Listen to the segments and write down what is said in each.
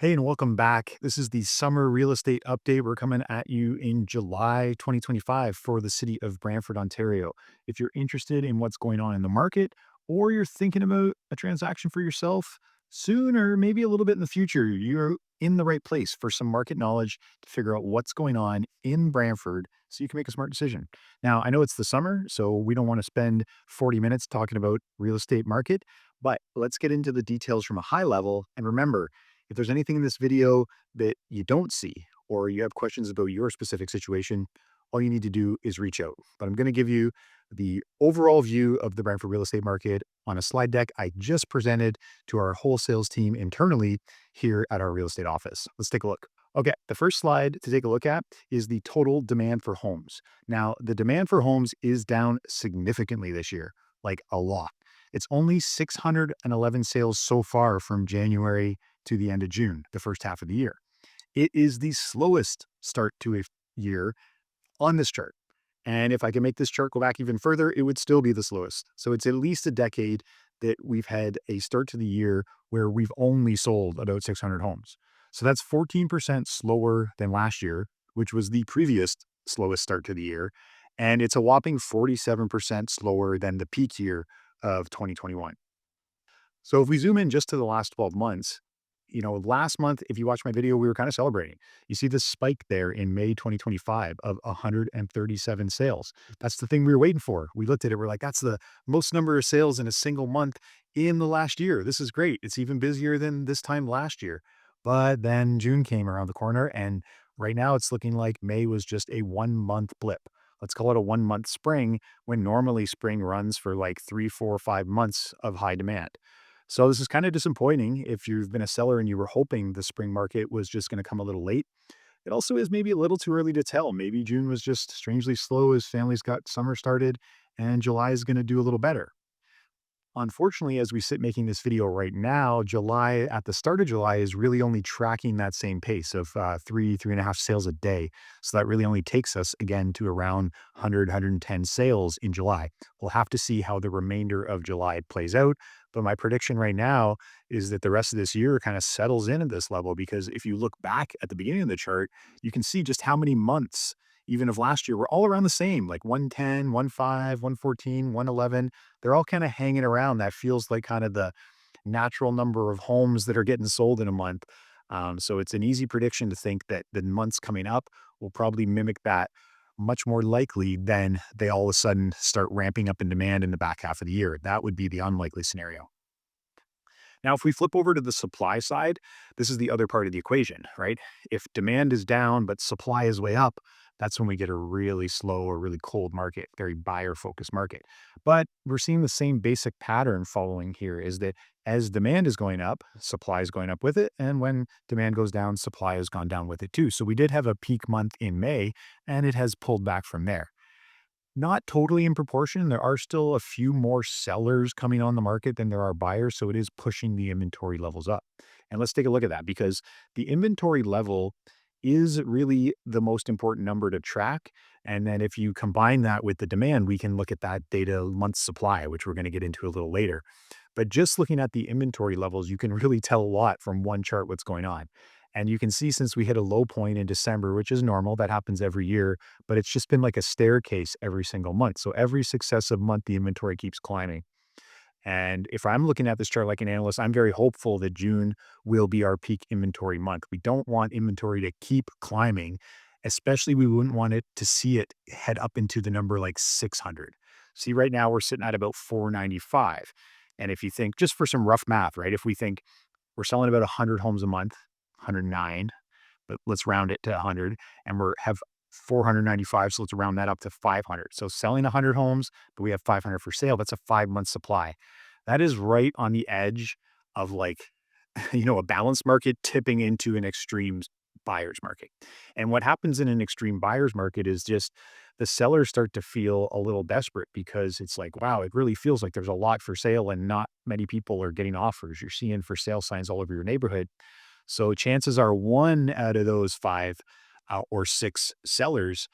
Hey, and welcome back. This is the summer real estate update. We're coming at you in July 2025 for the city of Brantford, Ontario. If you're interested in what's going on in the market, or you're thinking about a transaction for yourself soon, or maybe a little bit in the future, you're in the right place for some market knowledge to figure out what's going on in Brantford so you can make a smart decision. Now, I know it's the summer, so we don't want to spend 40 minutes talking about real estate market, but let's get into the details from a high level. And remember, if there's anything in this video that you don't see, or you have questions about your specific situation, all you need to do is reach out. But I'm going to give you the overall view of the Brantford real estate market on a slide deck I just presented to our wholesales team internally here at our real estate office. Let's take a look. Okay, the first slide to take a look at is the total demand for homes. Now, the demand for homes is down significantly this year, like a lot. It's only 611 sales so far from January to the end of June, the first half of the year. It is the slowest start to a year on this chart. And if I can make this chart go back even further, it would still be the slowest. So it's at least a decade that we've had a start to the year where we've only sold about 600 homes. So that's 14% slower than last year, which was the previous slowest start to the year. And it's a whopping 47% slower than the peak year of 2021. So if we zoom in just to the last 12 months, last month, if you watch my video, we were kind of celebrating. You see this spike there in May 2025 of 137 sales. That's the thing we were waiting for. We looked at it, we're like, that's the most number of sales in a single month in the last year. This is great. It's even busier than this time last year. But then June came around the corner, and right now it's looking like May was just a 1 month blip. Let's call it a 1 month spring when normally spring runs for like 3, 4, 5 months of high demand. So this is kind of disappointing if you've been a seller and you were hoping the spring market was just going to come a little late. It also is maybe a little too early to tell. Maybe June was just strangely slow as families got summer started, and July is going to do a little better. Unfortunately, as we sit making this video right now, July, at the start of July, is really only tracking that same pace of 3.5 sales a day. So that really only takes us again to around 110 sales in July. We'll have to see how the remainder of July plays out. But my prediction right now is that the rest of this year kind of settles in at this level, because if you look back at the beginning of the chart, you can see just how many months, even of last year, were all around the same, like 110, 1.5, 114, 111. They're all kind of hanging around. That feels like kind of the natural number of homes that are getting sold in a month. So it's an easy prediction to think that the months coming up will probably mimic that much more likely than they all of a sudden start ramping up in demand in the back half of the year. That would be the unlikely scenario. Now, if we flip over to the supply side, this is the other part of the equation, right? If demand is down, but supply is way up, that's when we get a really slow or really cold market, very buyer focused market. But we're seeing the same basic pattern following here, is that as demand is going up, supply is going up with it. And when demand goes down, supply has gone down with it too. So we did have a peak month in May, and it has pulled back from there. Not totally in proportion. There are still a few more sellers coming on the market than there are buyers, so it is pushing the inventory levels up. And let's take a look at that, because the inventory level is really the most important number to track. And then if you combine that with the demand, we can look at that data month supply, which we're going to get into a little later. But just looking at the inventory levels, you can really tell a lot from one chart what's going on. And you can see, since we hit a low point in December, which is normal, that happens every year, but it's just been like a staircase every single month. So every successive month, the inventory keeps climbing. And if I'm looking at this chart like an analyst, I'm very hopeful that June will be our peak inventory month. We don't want inventory to keep climbing, especially we wouldn't want it to see it head up into the number like 600. See, right now we're sitting at about 495. And if you think, just for some rough math, right? If we think we're selling about 100 homes a month, 109, but let's round it to 100, and we have 495, so let's round that up to 500. So selling 100 homes, but we have 500 for sale. That's a 5 month supply. That is right on the edge of like, a balanced market tipping into an extreme buyer's market. And what happens in an extreme buyer's market is just the sellers start to feel a little desperate, because it's like, wow, it really feels like there's a lot for sale and not many people are getting offers. You're seeing for sale signs all over your neighborhood. So chances are one out of those five or six sellers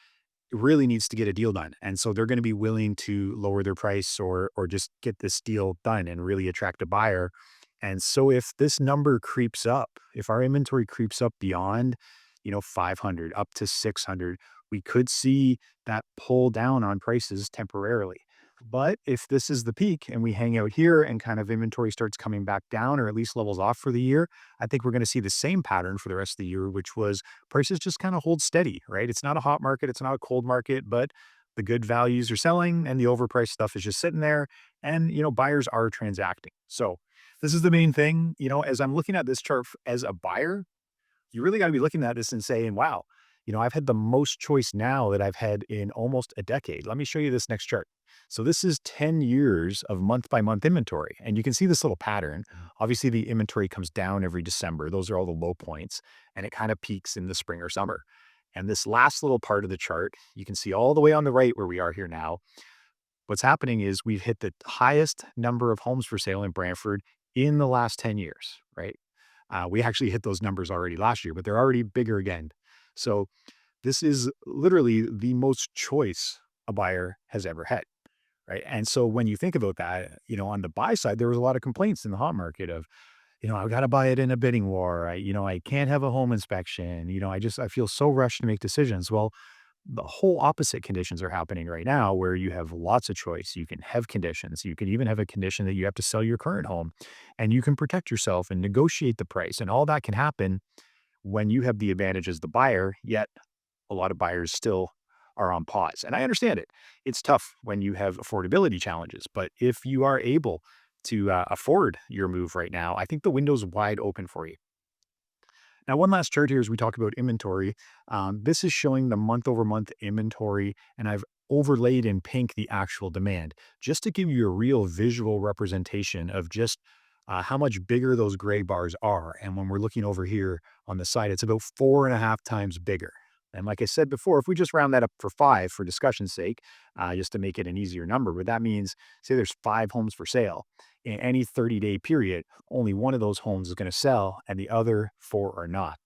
really needs to get a deal done. And so they're going to be willing to lower their price or just get this deal done and really attract a buyer. And so if this number creeps up, if our inventory creeps up beyond, 500 up to 600, we could see that pull down on prices temporarily. But if this is the peak and we hang out here and kind of inventory starts coming back down or at least levels off for the year, I think we're going to see the same pattern for the rest of the year, which was prices just kind of hold steady, right? It's not a hot market, it's not a cold market, but the good values are selling and the overpriced stuff is just sitting there and buyers are transacting. So this is the main thing, as I'm looking at this chart as a buyer, you really got to be looking at this and saying, wow, I've had the most choice now that I've had in almost a decade. Let me show you this next chart. So this is 10 years of month by month inventory. And you can see this little pattern. Obviously, the inventory comes down every December. Those are all the low points. And it kind of peaks in the spring or summer. And this last little part of the chart, you can see all the way on the right where we are here now. What's happening is we've hit the highest number of homes for sale in Brantford in the last 10 years, right? We actually hit those numbers already last year, but they're already bigger again. So this is literally the most choice a buyer has ever had, right? And so when you think about that, on the buy side, there was a lot of complaints in the hot market of, I got to buy it in a bidding war. I can't have a home inspection. I feel so rushed to make decisions. Well, the whole opposite conditions are happening right now where you have lots of choice. You can have conditions. You can even have a condition that you have to sell your current home and you can protect yourself and negotiate the price. And all that can happen when you have the advantage as the buyer, yet a lot of buyers still are on pause. And I understand it. It's tough when you have affordability challenges, but if you are able to afford your move right now, I think the window's wide open for you. Now, one last chart here as we talk about inventory. This is showing the month over month inventory, and I've overlaid in pink the actual demand just to give you a real visual representation of just how much bigger those gray bars are. And when we're looking over here on the side, it's about 4.5 times bigger. And like I said before, if we just round that up for five for discussion's sake, just to make it an easier number, but that means say there's 5 homes for sale in any 30-day period, only one of those homes is going to sell and the other four are not.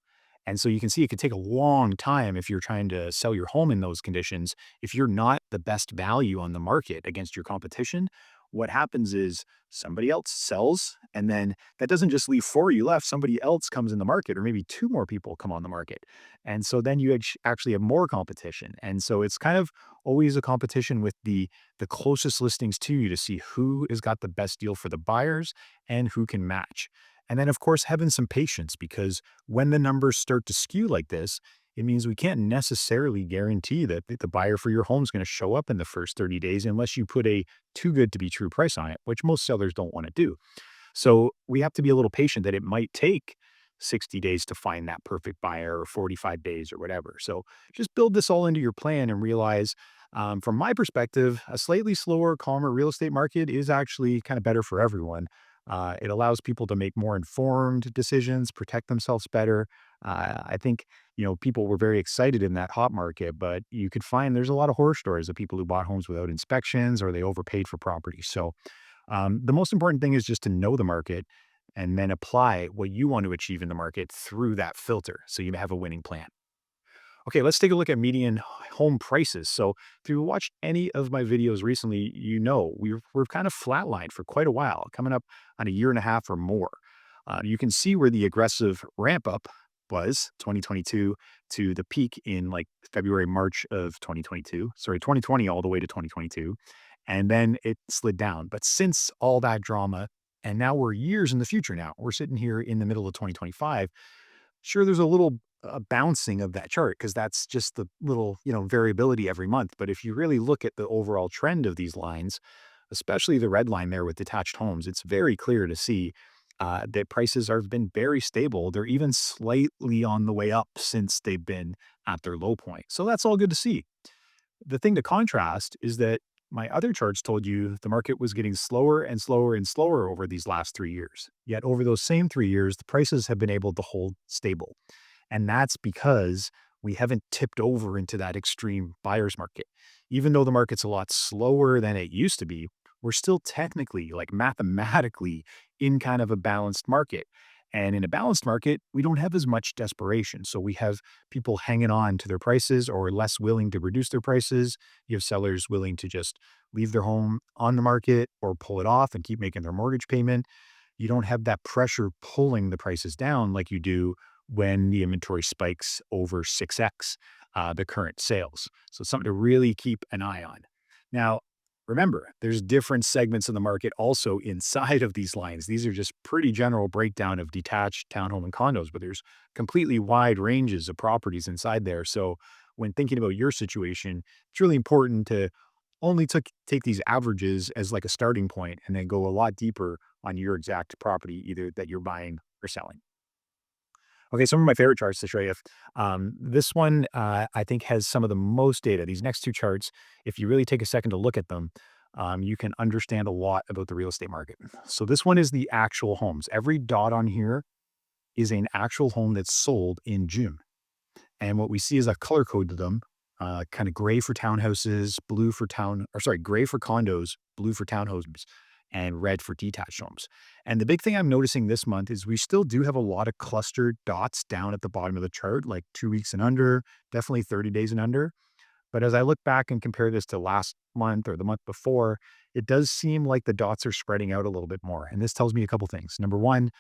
And so you can see it could take a long time if you're trying to sell your home in those conditions. If you're not the best value on the market against your competition, what happens is somebody else sells, and then that doesn't just leave four you left. Somebody else comes in the market, or maybe two more people come on the market. And so then you actually have more competition. And so it's kind of always a competition with the closest listings to you to see who has got the best deal for the buyers and who can match. And then, of course, having some patience because when the numbers start to skew like this, it means we can't necessarily guarantee that the buyer for your home is going to show up in the first 30 days unless you put a too good to be true price on it, which most sellers don't want to do. So we have to be a little patient that it might take 60 days to find that perfect buyer or 45 days or whatever. So just build this all into your plan and realize, from my perspective, a slightly slower, calmer real estate market is actually kind of better for everyone. It allows people to make more informed decisions, protect themselves better. I think, people were very excited in that hot market, but you could find there's a lot of horror stories of people who bought homes without inspections or they overpaid for property. So the most important thing is just to know the market and then apply what you want to achieve in the market through that filter. So you have a winning plan. Okay, let's take a look at median home prices. So if you watched any of my videos recently, we're kind of flatlined for quite a while, coming up on a year and a half or more. You can see where the aggressive ramp up was 2022 to the peak in like February, March of 2022. Sorry, 2020 all the way to 2022. And then it slid down. But since all that drama, and now we're years in the future now, we're sitting here in the middle of 2025. Sure, there's a little bouncing of that chart because that's just the little, variability every month. But if you really look at the overall trend of these lines, especially the red line there with detached homes, it's very clear to see that prices have been very stable. They're even slightly on the way up since they've been at their low point. So that's all good to see. The thing to contrast is that my other charts told you the market was getting slower and slower and slower over these last 3 years. Yet over those same 3 years, the prices have been able to hold stable. And that's because we haven't tipped over into that extreme buyer's market. Even though the market's a lot slower than it used to be, we're still technically, like mathematically, in kind of a balanced market. And in a balanced market, we don't have as much desperation. So we have people hanging on to their prices or less willing to reduce their prices. You have sellers willing to just leave their home on the market or pull it off and keep making their mortgage payment. you don't have that pressure pulling the prices down like you do when the inventory spikes over 6x the current sales. So it's something to really keep an eye on. Now, remember, there's different segments of the market also inside of these lines. These are just pretty general breakdown of detached townhome and condos, but there's completely wide ranges of properties inside there. So when thinking about your situation, it's really important to only take these averages as like a starting point and then go a lot deeper on your exact property, either that you're buying or selling. Okay, some of my favorite charts to show you. This one, I think, has some of the most data. These next two charts, if you really take a second to look at them, you can understand a lot about the real estate market. So this one is the actual homes. Every dot on here is an actual home that's sold in June. And what we see is a color code to them, kind of gray for townhouses, blue for gray for condos, blue for townhomes, and red for detached homes. And the big thing I'm noticing this month is we still do have a lot of clustered dots down at the bottom of the chart, like 2 weeks and under, definitely 30 days and under. But as I look back and compare this to last month or the month before, it does seem like the dots are spreading out a little bit more. And this tells me a couple things. Number one,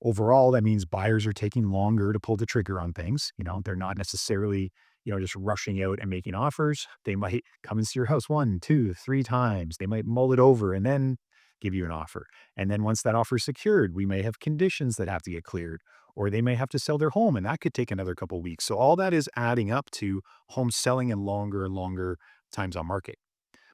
overall, that means buyers are taking longer to pull the trigger on things. They're not necessarily, just rushing out and making offers. They might come and see your house one, two, three times. They might mull it over and then give you an offer. And then once that offer is secured, we may have conditions that have to get cleared, or they may have to sell their home, and that could take another couple of weeks. So all that is adding up to homes selling in longer and longer times on market.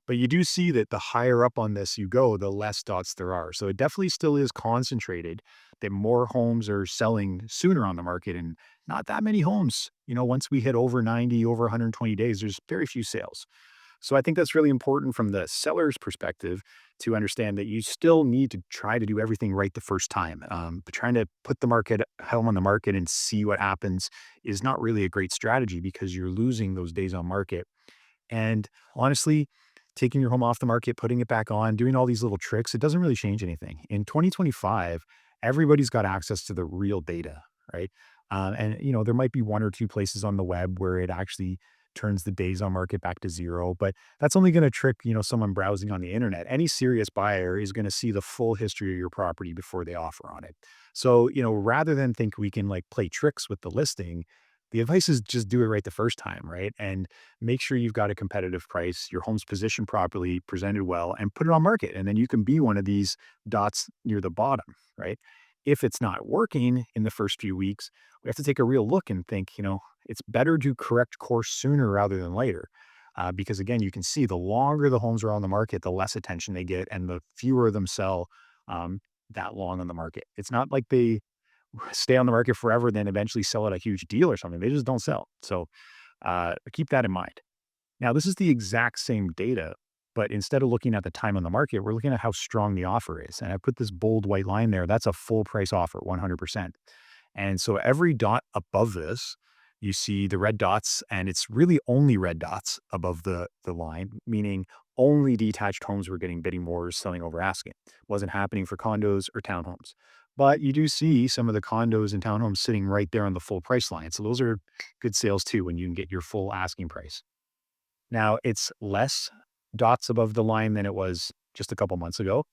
But you do see that the higher up on this you go, the less dots there are. So it definitely still is concentrated that more homes are selling sooner on the market and not that many homes. Once we hit over 90, over 120 days, there's very few sales. So I think that's really important from the seller's perspective to understand that you still need to try to do everything right the first time. But trying to put the market home on the market and see what happens is not really a great strategy because you're losing those days on market. And honestly, taking your home off the market, putting it back on, doing all these little tricks, it doesn't really change anything. In 2025, everybody's got access to the real data, right? And there might be one or two places on the web where it actually turns the days on market back to zero, but that's only going to trick, someone browsing on the internet. Any serious buyer is going to see the full history of your property before they offer on it. So, rather than think we can like play tricks with the listing, the advice is just do it right the first time, right? And make sure you've got a competitive price, your home's positioned properly, presented well, and put it on market. And then you can be one of these dots near the bottom, right? If it's not working in the first few weeks, we have to take a real look and think, it's better to correct course sooner rather than later. Because again, you can see the longer the homes are on the market, the less attention they get and the fewer of them sell that long on the market. It's not like they stay on the market forever, then eventually sell at a huge deal or something. They just don't sell. So keep that in mind. Now, this is the exact same data, but instead of looking at the time on the market, we're looking at how strong the offer is. And I put this bold white line there. That's a full price offer, 100%. And so every dot above this, you see the red dots, and it's really only red dots above the line, meaning only detached homes were getting bidding wars selling over asking. Wasn't happening for condos or townhomes. But you do see some of the condos and townhomes sitting right there on the full price line. So those are good sales too when you can get your full asking price. Now, it's less dots above the line than it was just a couple months ago.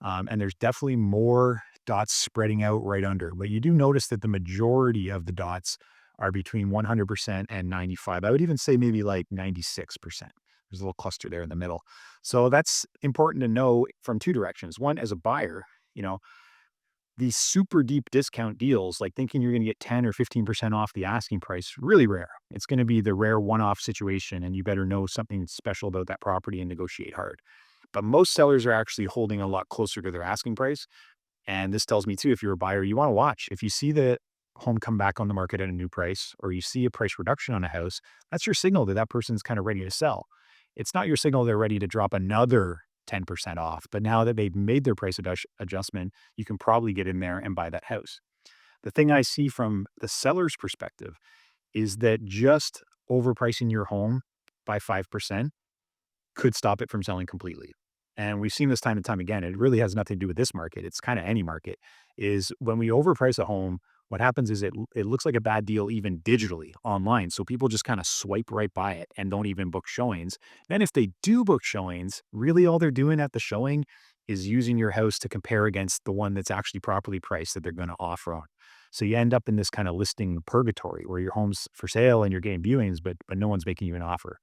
And there's definitely more dots spreading out right under. But you do notice that the majority of the dots are between 100% and 95. I would even say maybe like 96%. There's a little cluster there in the middle. So that's important to know from two directions. One, as a buyer, you know, these super deep discount deals, like thinking you're going to get 10 or 15% off the asking price, really rare. It's going to be the rare one-off situation, and you better know something special about that property and negotiate hard. But most sellers are actually holding a lot closer to their asking price. And this tells me too, if you're a buyer, you want to watch. If you see the home come back on the market at a new price, or you see a price reduction on a house, that's your signal that that person's kind of ready to sell. It's not your signal they're ready to drop another 10% off. But now that they've made their price adjustment, you can probably get in there and buy that house. The thing I see from the seller's perspective is that just overpricing your home by 5% could stop it from selling completely. And we've seen this time and time again. It really has nothing to do with this market. It's kind of any market. Is when we overprice a home, what happens is it looks like a bad deal even digitally online. So people just kind of swipe right by it and don't even book showings. Then if they do book showings, really all they're doing at the showing is using your house to compare against the one that's actually properly priced that they're going to offer on. So you end up in this kind of listing purgatory where your home's for sale and you're getting viewings, but no one's making you an offer.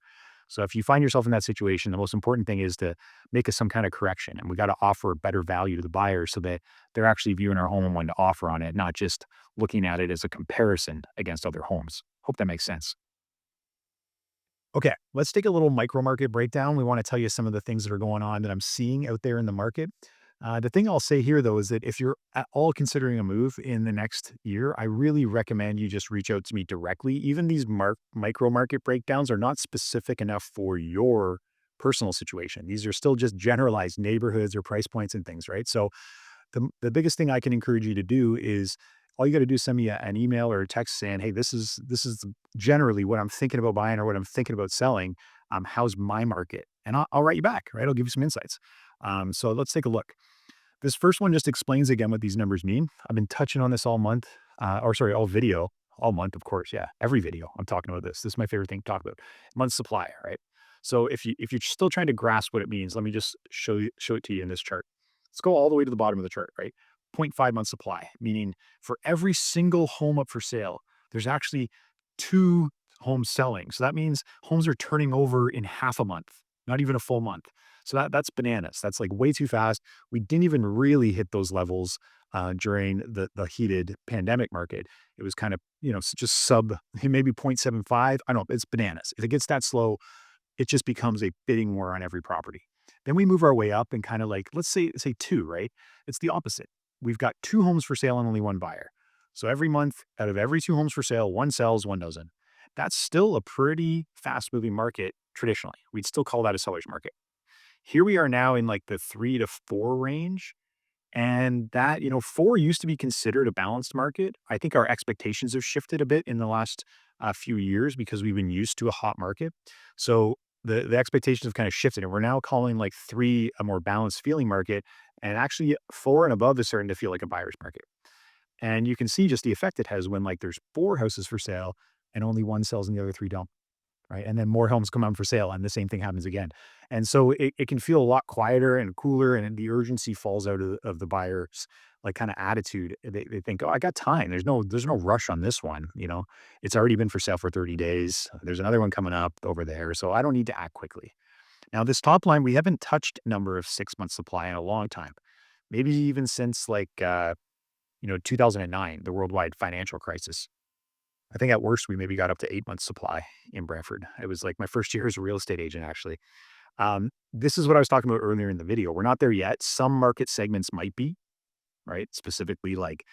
So if you find yourself in that situation, the most important thing is to make some kind of correction, and we got to offer a better value to the buyer so that they're actually viewing our home and wanting to offer on it, not just looking at it as a comparison against other homes. Hope that makes sense. Okay, let's take a little micro market breakdown. We want to tell you some of the things that are going on that I'm seeing out there in the market. The thing I'll say here, though, is that if you're at all considering a move in the next year, I really recommend you just reach out to me directly. Even these micro market breakdowns are not specific enough for your personal situation. These are still just generalized neighborhoods or price points and things, right? So the biggest thing I can encourage you to do is all you got to do is send me an email or a text saying, "Hey, this is generally what I'm thinking about buying or what I'm thinking about selling. How's my market?" And I'll write you back, right? I'll give you some insights. So let's take a look. This first one just explains again what these numbers mean. I've been touching on this all month, or sorry, all video, all month, of course. Yeah, every video I'm talking about this. This is my favorite thing to talk about. Month supply, right? So if you're still trying to grasp what it means, let me just show it to you in this chart. Let's go all the way to the bottom of the chart, right? 0.5 month supply, meaning for every single home up for sale, there's actually two homes selling. So that means homes are turning over in half a month, not even a full month. So that's bananas. That's like way too fast. We didn't even really hit those levels during the heated pandemic market. It was kind of, just sub maybe 0.75. I don't know. It's bananas. If it gets that slow, it just becomes a bidding war on every property. Then we move our way up and kind of like, let's say two, right? It's the opposite. We've got two homes for sale and only one buyer. So every month, out of every two homes for sale, one sells, one doesn't. That's still a pretty fast moving market traditionally. We'd still call that a seller's market. Here we are now in like the 3 to 4 range, and that, 4 used to be considered a balanced market. I think our expectations have shifted a bit in the last, few years because we've been used to a hot market. So the expectations have kind of shifted, and we're now calling like 3 a more balanced feeling market, and actually 4 and above is starting to feel like a buyer's market. And you can see just the effect it has when, like, there's 4 houses for sale and only 1 sells and the other 3 don't. Right? And then more homes come on for sale and the same thing happens again. And so it can feel a lot quieter and cooler, and the urgency falls out of the buyer's like kind of attitude. They think, oh, I got time. There's no rush on this one. It's already been for sale for 30 days. There's another one coming up over there. So I don't need to act quickly. Now, this top line, we haven't touched number of 6 month supply in a long time. Maybe even since like 2009, the worldwide financial crisis. I think at worst, we maybe got up to 8 months supply in Brantford. It was like my first year as a real estate agent, actually. This is what I was talking about earlier in the video. We're not there yet. Some market segments might be, right? Specifically like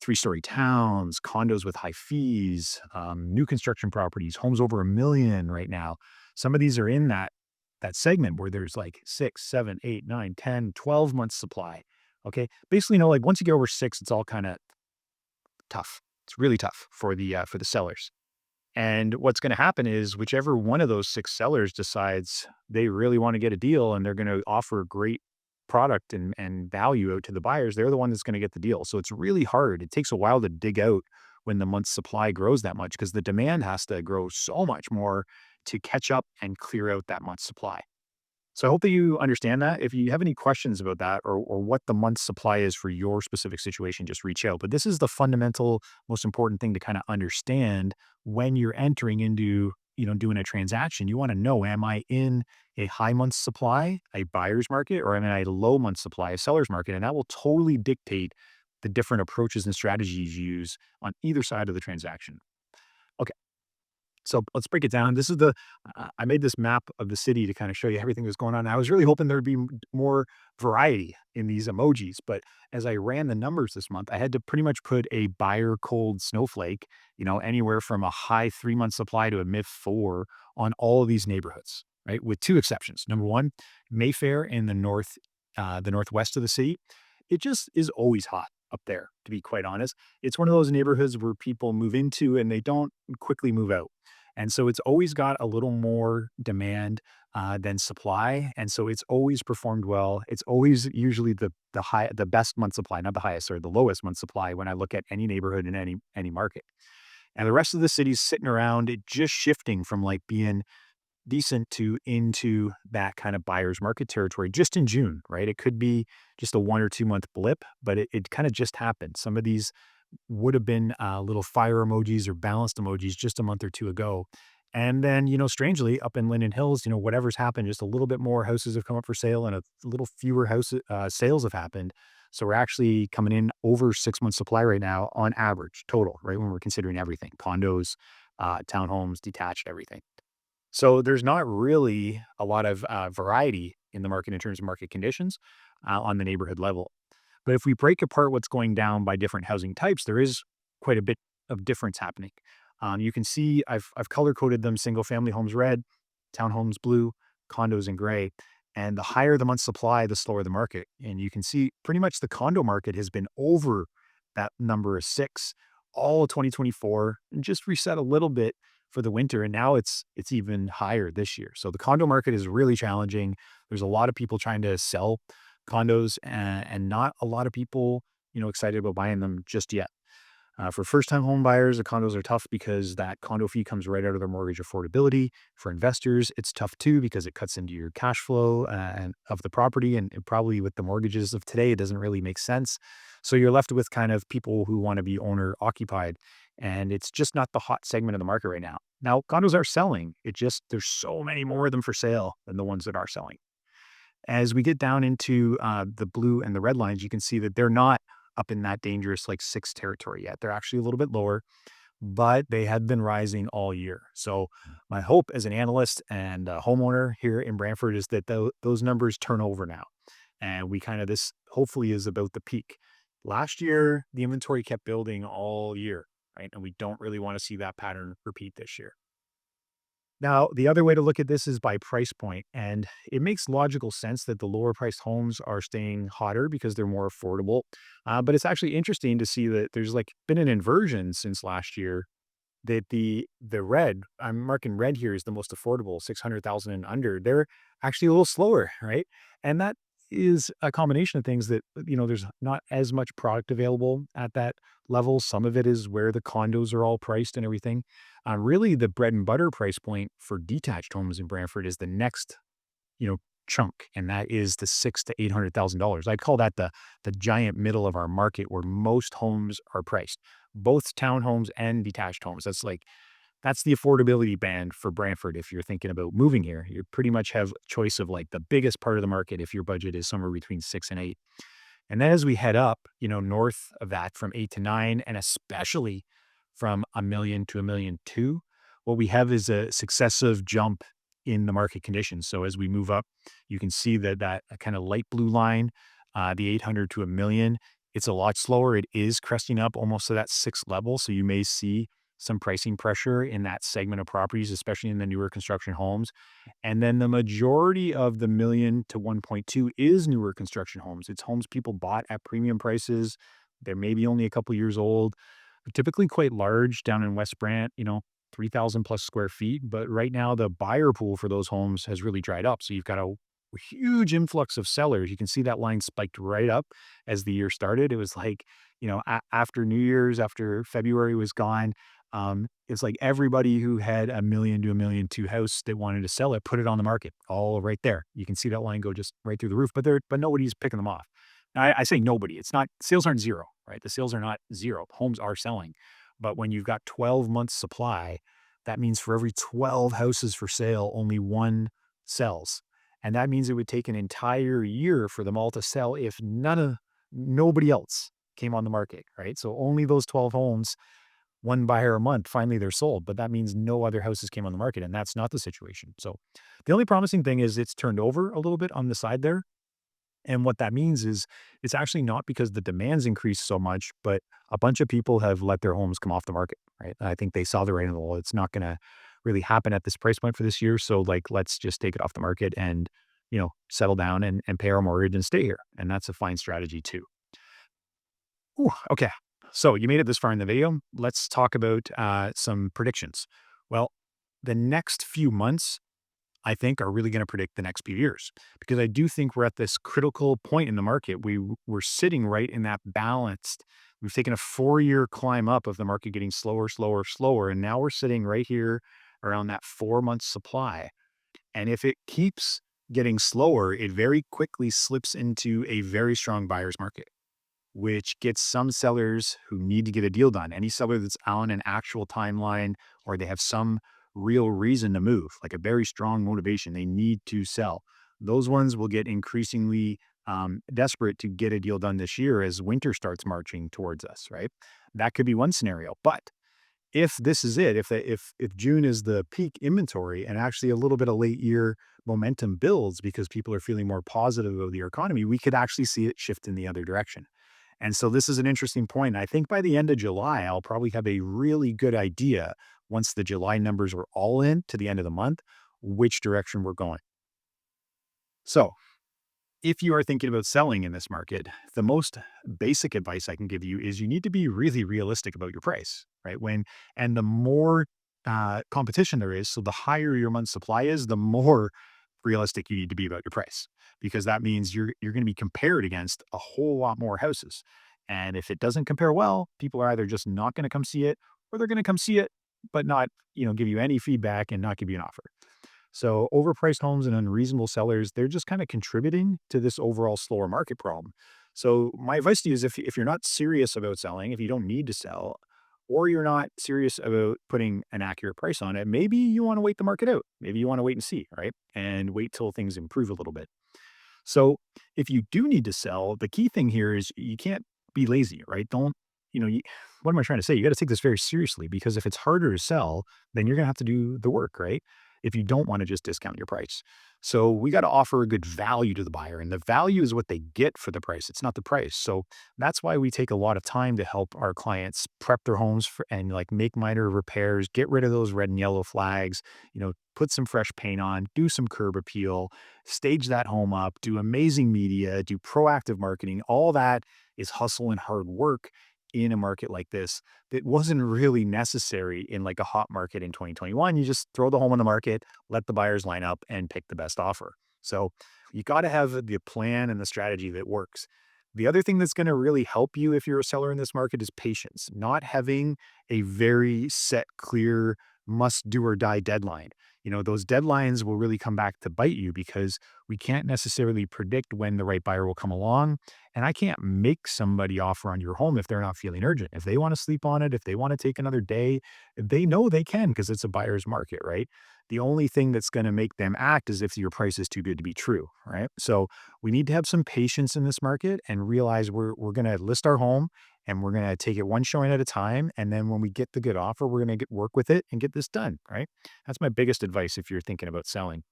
3-story towns, condos with high fees, new construction properties, homes over 1 million right now. Some of these are in that segment where there's like 6, 7, 8, 9, 10, 12 months supply. Okay. Basically, like once you get over 6, it's all kind of tough. It's really tough for the sellers. And what's going to happen is whichever one of those 6 sellers decides they really want to get a deal and they're going to offer great product and value out to the buyers, they're the one that's going to get the deal. So it's really hard. It takes a while to dig out when the month's supply grows that much because the demand has to grow so much more to catch up and clear out that month's supply. So I hope that you understand that. If you have any questions about that or what the month's supply is for your specific situation, just reach out. But this is the fundamental, most important thing to kind of understand when you're entering into, doing a transaction. You want to know, am I in a high month supply, a buyer's market, or am I in a low month supply, a seller's market? And that will totally dictate the different approaches and strategies you use on either side of the transaction. Okay. So let's break it down. This is I made this map of the city to kind of show you everything that's going on. I was really hoping there'd be more variety in these emojis, but as I ran the numbers this month, I had to pretty much put a buyer cold snowflake, anywhere from a high 3 month supply to a mid 4 on all of these neighborhoods, right? With two exceptions. Number one, Mayfair in the northwest of the city. It just is always hot up there, to be quite honest. It's one of those neighborhoods where people move into and they don't quickly move out. And so it's always got a little more demand than supply, and so it's always performed well. It's always usually the best month supply, not the highest or the lowest month supply when I look at any neighborhood in any market. And the rest of the city's sitting around it just shifting from like being decent to into that kind of buyer's market territory just in June, right? It could be just a 1 or 2 month blip, but it kind of just happened. Some of these would have been little fire emojis or balanced emojis just a month or two ago. And then, strangely, up in Linden Hills, whatever's happened, just a little bit more houses have come up for sale and a little fewer house sales have happened. So we're actually coming in over 6 months supply right now on average total, right? When we're considering everything, condos, townhomes, detached, everything. So there's not really a lot of variety in the market in terms of market conditions on the neighborhood level. But if we break apart what's going down by different housing types, there is quite a bit of difference happening. You can see I've color coded them: single family homes red, townhomes blue, condos in gray. And the higher the month supply, the slower the market. And you can see pretty much the condo market has been over that number of six all of 2024 and just reset a little bit for the winter. And now it's even higher this year. So the condo market is really challenging. There's a lot of people trying to sell condos and not a lot of people, excited about buying them just yet. For first-time home buyers, the condos are tough because that condo fee comes right out of their mortgage affordability. For investors, it's tough too because it cuts into your cash flow and of the property, and probably with the mortgages of today, it doesn't really make sense. So you're left with kind of people who want to be owner occupied, and it's just not the hot segment of the market right now. Now, condos are selling. It just there's so many more of them for sale than the ones that are selling. As we get down into the blue and the red lines, you can see that they're not up in that dangerous like six territory yet. They're actually a little bit lower, but they have been rising all year. So my hope as an analyst and a homeowner here in Brantford is that those numbers turn over now. And we kind of this hopefully is about the peak. Last year, the inventory kept building all year, right? And we don't really want to see that pattern repeat this year. Now, the other way to look at this is by price point, and it makes logical sense that the lower priced homes are staying hotter because they're more affordable. But it's actually interesting to see that there's like been an inversion since last year that the red, I'm marking red here, is the most affordable, 600,000 and under. They're actually a little slower, right? And that is a combination of things that, there's not as much product available at that level. Some of it is where the condos are all priced and everything. Really, the bread and butter price point for detached homes in Brantford is the next, you know, chunk, and that is the six to $800,000. I'd call that the giant middle of our market where most homes are priced, both townhomes and detached homes. That's the affordability band for Brantford. If you're thinking about moving here, you pretty much have choice of like the biggest part of the market if your budget is somewhere between six and eight. And then as we head up, north of that from 8 to 9, and especially from a million to a million two, what we have is a successive jump in the market conditions. So as we move up, you can see that kind of light blue line, the 800 to a million, it's a lot slower. It is cresting up almost to that sixth level. So you may see some pricing pressure in that segment of properties, especially in the newer construction homes. And then the majority of the million to 1.2 is newer construction homes. It's homes people bought at premium prices. They're maybe only a couple years old, but typically quite large down in West Brant, 3,000 plus square feet. But right now, the buyer pool for those homes has really dried up. So you've got a huge influx of sellers. You can see that line spiked right up as the year started. It was like, after New Year's, after February was gone, it's like everybody who had a million to a million two house that wanted to sell it, put it on the market all right there. You can see that line go just right through the roof, but nobody's picking them off. Now, I say nobody. It's not sales aren't zero, right? The sales are not zero. Homes are selling. But when you've got 12 months supply, that means for every 12 houses for sale, only one sells. And that means it would take an entire year for them all to sell if nobody else came on the market, right? So only those 12 homes, one buyer a month, finally they're sold. But that means no other houses came on the market, and that's not the situation. So the only promising thing is it's turned over a little bit on the side there. And what that means is it's actually not because the demand's increased so much, but a bunch of people have let their homes come off the market, right? I think they saw the writing on the wall. It's not going to really happen at this price point for this year. So like, let's just take it off the market and, settle down and pay our mortgage and stay here. And that's a fine strategy too. Ooh, okay. So you made it this far in the video. Let's talk about some predictions. Well, the next few months I think are really going to predict the next few years because I do think we're at this critical point in the market. We're sitting right in that balanced. We've taken a 4-year climb up of the market getting slower, slower, slower, and now we're sitting right here around that 4 month supply. And if it keeps getting slower, it very quickly slips into a very strong buyer's market, which gets some sellers who need to get a deal done. Any seller that's on an actual timeline or they have some real reason to move, like a very strong motivation, they need to sell. Those ones will get increasingly desperate to get a deal done this year as winter starts marching towards us, right? That could be one scenario. But if this is it, if June is the peak inventory and actually a little bit of late year momentum builds because people are feeling more positive of the economy, we could actually see it shift in the other direction. And so this is an interesting point. I think by the end of July, I'll probably have a really good idea once the July numbers are all in to the end of the month, which direction we're going. So if you are thinking about selling in this market, the most basic advice I can give you is you need to be really realistic about your price, right? And the more competition there is, so the higher your month supply is, the more realistic you need to be about your price, because that means you're going to be compared against a whole lot more houses. And if it doesn't compare well, people are either just not going to come see it, or they're going to come see it, but not, give you any feedback and not give you an offer. So overpriced homes and unreasonable sellers, they're just kind of contributing to this overall slower market problem. So my advice to you is if you're not serious about selling, if you don't need to sell, or you're not serious about putting an accurate price on it, maybe you want to wait the market out. Maybe you want to wait and see, right? And wait till things improve a little bit. So if you do need to sell, the key thing here is you can't be lazy, right? Don't, what am I trying to say? You got to take this very seriously, because if it's harder to sell, then you're going to have to do the work, right? If you don't want to just discount your price. So we got to offer a good value to the buyer, and the value is what they get for the price. It's not the price. So that's why we take a lot of time to help our clients prep their homes and like make minor repairs, get rid of those red and yellow flags, put some fresh paint on, do some curb appeal, stage that home up, do amazing media, do proactive marketing. All that is hustle and hard work in a market like this that wasn't really necessary in like a hot market in 2021. You just throw the home on the market, let the buyers line up and pick the best offer. So you got to have the plan and the strategy that works. The other thing that's going to really help you if you're a seller in this market is patience, not having a very set, clear, must do or die deadline. Those deadlines will really come back to bite you because we can't necessarily predict when the right buyer will come along. And I can't make somebody offer on your home if they're not feeling urgent. If they want to sleep on it, if they want to take another day, they know they can because it's a buyer's market, right? The only thing that's going to make them act is if your price is too good to be true, right? So we need to have some patience in this market and realize we're going to list our home and we're going to take it one showing at a time. And then when we get the good offer, we're going to work with it and get this done, right? That's my biggest advice if you're thinking about selling.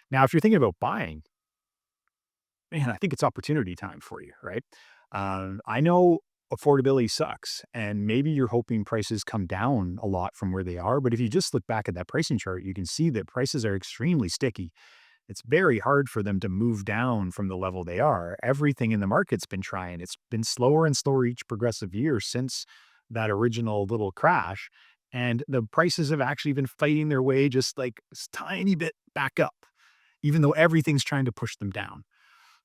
Now, if you're thinking about buying, man, I think it's opportunity time for you, right? I know affordability sucks, and maybe you're hoping prices come down a lot from where they are. But if you just look back at that pricing chart, you can see that prices are extremely sticky. It's very hard for them to move down from the level they are. Everything in the market's been trying. It's been slower and slower each progressive year since that original little crash. And the prices have actually been fighting their way just like a tiny bit back up, even though everything's trying to push them down.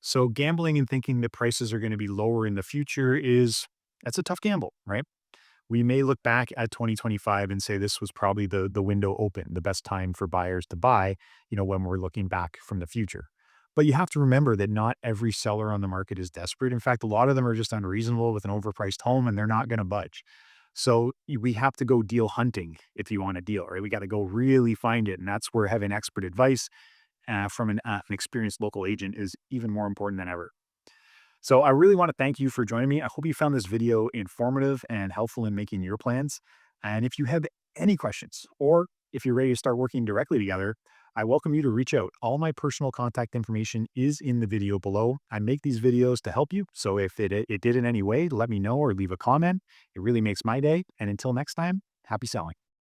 So gambling and thinking that prices are going to be lower in the future that's a tough gamble, right? We may look back at 2025 and say this was probably the window open, the best time for buyers to buy, when we're looking back from the future. But you have to remember that not every seller on the market is desperate. In fact, a lot of them are just unreasonable with an overpriced home and they're not going to budge. So we have to go deal hunting if you want a deal, right? We got to go really find it. And that's where having expert advice from an experienced local agent is even more important than ever. So I really want to thank you for joining me. I hope you found this video informative and helpful in making your plans. And if you have any questions or if you're ready to start working directly together, I welcome you to reach out. All my personal contact information is in the video below. I make these videos to help you. So if it did in any way, let me know or leave a comment. It really makes my day. And until next time, happy selling.